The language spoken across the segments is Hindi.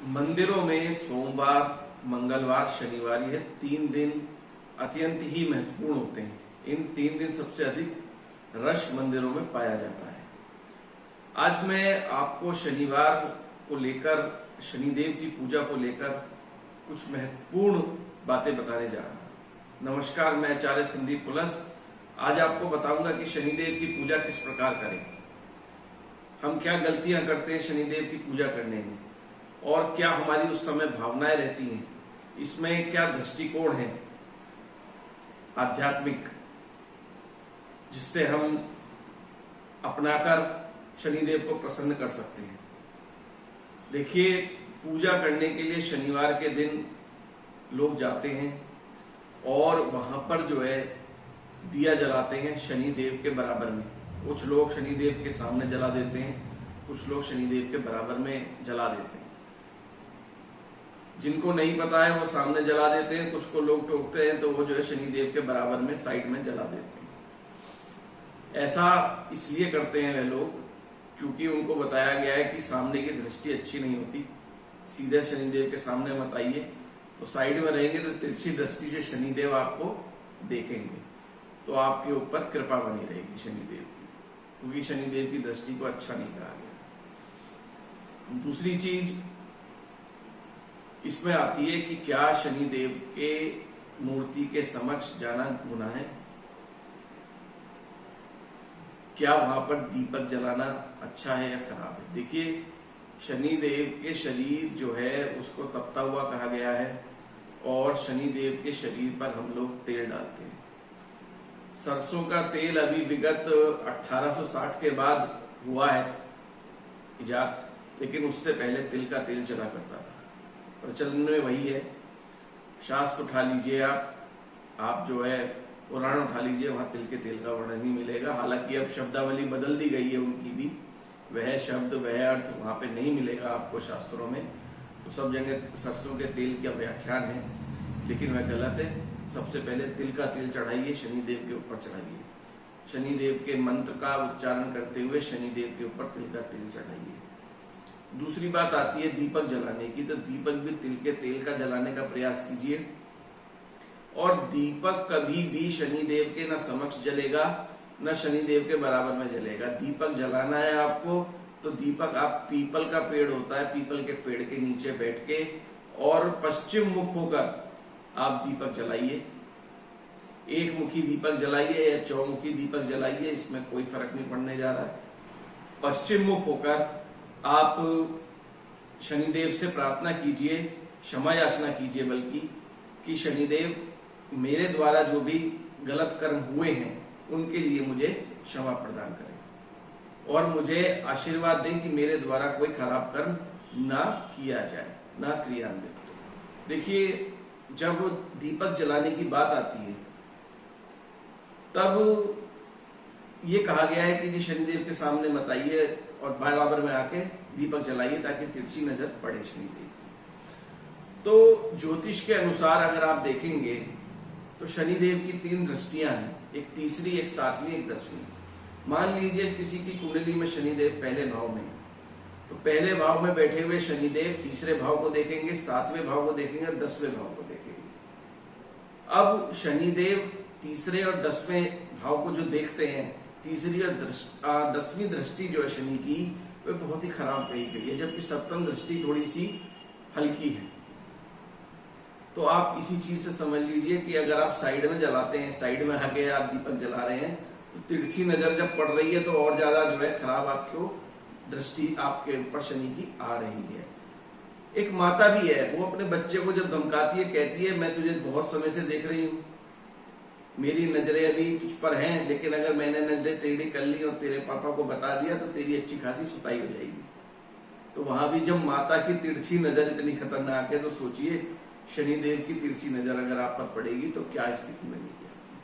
मंदिरों में सोमवार, मंगलवार, शनिवार यह 3 दिन अत्यंत ही महत्वपूर्ण होते हैं। इन 3 दिन सबसे अधिक रश मंदिरों में पाया जाता है। आज मैं आपको शनिवार को लेकर, शनिदेव की पूजा को लेकर कुछ महत्वपूर्ण बातें बताने जा रहा हूं। नमस्कार, मैं आचार्य संदीप पुलस्त। आज आपको बताऊंगा कि शनिदेव की पूजा किस प्रकार करें, हम क्या गलतियां करते हैं शनिदेव की पूजा करने में, और क्या हमारी उस समय भावनाएं रहती हैं, इसमें क्या दृष्टिकोण है आध्यात्मिक, जिससे हम अपनाकर शनिदेव को प्रसन्न कर सकते हैं। देखिए, पूजा करने के लिए शनिवार के दिन लोग जाते हैं और वहां पर जो है दिया जलाते हैं शनिदेव के बराबर में। कुछ लोग शनिदेव के सामने जला देते हैं, कुछ लोग शनिदेव के बराबर में जला देते हैं। जिनको नहीं पता है वो सामने जला देते हैं, कुछ को लोग टोकते हैं तो वो जो है शनिदेव के बराबर में साइड में जला देते हैं। ऐसा इसलिए करते हैं वे लोग क्योंकि उनको बताया गया है कि सामने की दृष्टि अच्छी नहीं होती। सीधे शनिदेव के सामने मत आइए, तो साइड में रहेंगे तो तिरछी दृष्टि से शनिदेव आपको देखेंगे, तो आपके ऊपर कृपा बनी रहेगी शनिदेव की, क्योंकि शनिदेव की दृष्टि को अच्छा नहीं कहा गया। दूसरी चीज इसमें आती है कि क्या शनिदेव के मूर्ति के समक्ष जाना गुनाह है? क्या वहां पर दीपक जलाना अच्छा है या खराब है? देखिए, शनिदेव के शरीर जो है उसको तपता हुआ कहा गया है, और शनिदेव के शरीर पर हम लोग तेल डालते हैं। सरसों का तेल अभी विगत 1860 के बाद हुआ है इजाद, लेकिन उससे पहले तिल का तेल चला करता था। प्रचलन में वही है। शास्त्र उठा लीजिए, आप जो है पुराण उठा लीजिए, वहां तिल के तेल का वर्णन ही मिलेगा। हालांकि अब शब्दावली बदल दी गई है उनकी भी, वह शब्द वह अर्थ वहां पे नहीं मिलेगा आपको शास्त्रों में। तो सब जगह सरसों के तेल का व्याख्यान है, लेकिन वह गलत है। सबसे पहले तिल का तेल चढ़ाइए, शनिदेव के ऊपर चढ़ाइए। शनिदेव के मंत्र का उच्चारण करते हुए शनिदेव के ऊपर तिल का तेल चढ़ाइए। दूसरी बात आती है दीपक जलाने की, तो दीपक भी तिल के तेल का जलाने का प्रयास कीजिए। और दीपक कभी भी शनिदेव के न समक्ष जलेगा न शनिदेव के बराबर में जलेगा। दीपक जलाना है आपको, तो दीपक आप पीपल का पेड़ होता है, पीपल के पेड़ के नीचे बैठ के और पश्चिम मुख होकर आप दीपक जलाइए। एक मुखी दीपक जलाइए या चौमुखी दीपक जलाइए, इसमें कोई फर्क नहीं पड़ने जा रहा है। पश्चिम मुख होकर आप शनिदेव से प्रार्थना कीजिए, क्षमा याचना कीजिए, बल्कि कि शनिदेव मेरे द्वारा जो भी गलत कर्म हुए हैं उनके लिए मुझे क्षमा प्रदान करें, और मुझे आशीर्वाद दें कि मेरे द्वारा कोई खराब कर्म ना किया जाए, ना क्रियान्वित। देखिए, जब दीपक जलाने की बात आती है तब ये कहा गया है कि शनिदेव के सामने मत आइए और बराबर में आके दीपक जलाइए, ताकि तिरछी नजर पड़े शनिदेव की। तो ज्योतिष के अनुसार अगर आप देखेंगे तो शनिदेव की 3 दृष्टियां हैं, एक तीसरी, एक 7वीं, एक 10वीं। मान लीजिए किसी की कुंडली में शनिदेव पहले भाव में, तो पहले भाव में बैठे हुए शनिदेव तीसरे भाव को देखेंगे, 7वें भाव को देखेंगे और 10वें भाव को देखेंगे। अब शनिदेव तीसरे और 10वें भाव को जो देखते हैं, तीसरी और 10वीं दृष्टि जो है शनि की, वह बहुत ही खराब कही गई है, जबकि सप्तम दृष्टि थोड़ी सी हल्की है। तो आप इसी चीज से समझ लीजिए कि अगर आप साइड में जलाते हैं, साइड में हके आप दीपक जला रहे हैं, तो तिरछी नजर जब पड़ रही है तो और ज्यादा जो है खराब आपको दृष्टि आपके ऊपर शनि की आ रही है। एक माता भी है, वो अपने बच्चे को जब धमकाती है, कहती है मैं तुझे बहुत समय से देख रही हूँ, मेरी नजरें अभी तुझ पर हैं, लेकिन अगर मैंने नजरें टेढ़ी कर ली और तेरे पापा को बता दिया तो तेरी अच्छी खासी सुताई हो जाएगी। तो वहां भी जब माता की तिरछी नजर इतनी खतरनाक है, तो सोचिए शनिदेव की तिरछी नजर अगर आप पर पड़ेगी तो क्या स्थिति बनेगी आपकी।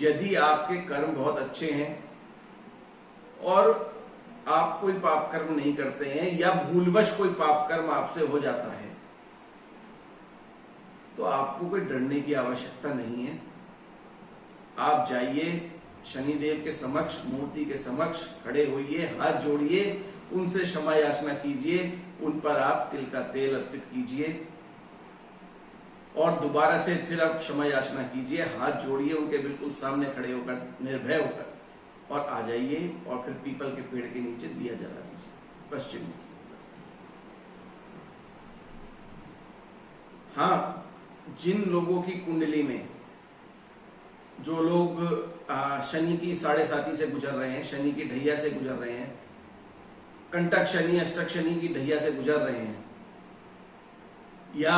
यदि आपके कर्म बहुत अच्छे हैं और आप कोई पाप कर्म नहीं करते हैं, या भूलवश कोई पाप कर्म आपसे हो जाता है, तो आपको कोई डरने की आवश्यकता नहीं है। आप जाइए शनिदेव के समक्ष, मूर्ति के समक्ष खड़े होइए, हाथ जोड़िए उनसे क्षमा याचना कीजिए, उन पर आप तिल का तेल अर्पित कीजिए और दोबारा से फिर आप क्षमा याचना कीजिए, हाथ जोड़िए उनके बिल्कुल सामने खड़े होकर, निर्भय होकर, और आ जाइए और फिर पीपल के पेड़ के नीचे दिया जला दीजिए पश्चिम मुखी। हाँ, जिन लोगों की कुंडली में, जो लोग शनि की 7.5 से गुजर रहे हैं, शनि की ढैया से गुजर रहे हैं, कंटक शनि, अष्टक शनि की ढैया से गुजर रहे हैं, या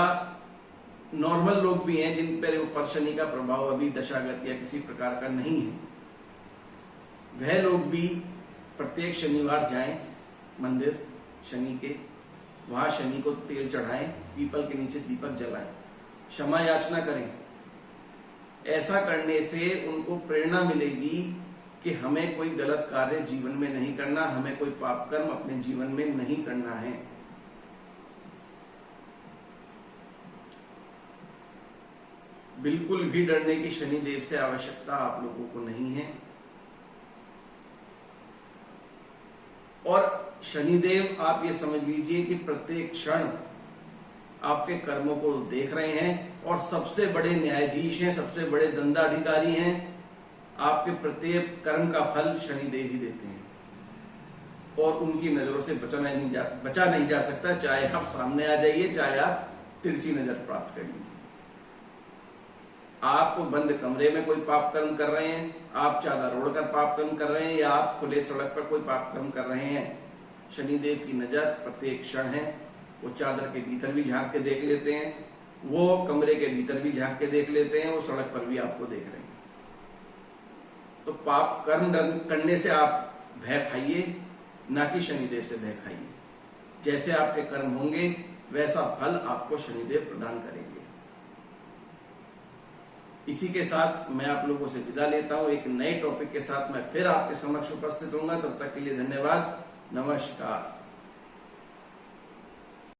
नॉर्मल लोग भी हैं जिन पर ऊपर शनि का प्रभाव अभी दशागत या किसी प्रकार का नहीं है, वह लोग भी प्रत्येक शनिवार जाएं मंदिर शनि के, वहां शनि को तेल चढ़ाएं, पीपल के नीचे दीपक जलाएं, क्षमा याचना करें। ऐसा करने से उनको प्रेरणा मिलेगी कि हमें कोई गलत कार्य जीवन में नहीं करना, हमें कोई पाप कर्म अपने जीवन में नहीं करना है। बिल्कुल भी डरने की शनिदेव से आवश्यकता आप लोगों को नहीं है। और शनिदेव, आप ये समझ लीजिए कि प्रत्येक क्षण आपके कर्मों को देख रहे हैं और सबसे बड़े न्यायाधीश हैं, सबसे बड़े दंडाधिकारी हैं। आपके प्रत्येक कर्म का फल शनिदेव ही देते हैं और उनकी नजरों से बचा नहीं जा सकता, चाहे आप सामने आ जाइए, चाहे आप तिरछी नजर प्राप्त कर लीजिए। आप बंद कमरे में कोई पाप कर्म कर रहे हैं, आप चादर ओढ़कर पाप कर्म कर रहे हैं, या आप खुले सड़क पर कोई पाप कर्म कर रहे हैं, शनिदेव की नजर प्रत्येक क्षण है। वो चादर के भीतर भी झांक के देख लेते हैं, वो कमरे के भीतर भी झांक के देख लेते हैं, वो सड़क पर भी आपको देख रहे हैं। तो पाप कर्म करने से आप भय खाइए, ना कि शनिदेव से भय खाइए। जैसे आपके कर्म होंगे वैसा फल आपको शनिदेव प्रदान करेंगे। इसी के साथ मैं आप लोगों से विदा लेता हूं। एक नए टॉपिक के साथ मैं फिर आपके समक्ष उपस्थित होऊंगा। तब तक के लिए धन्यवाद। नमस्कार।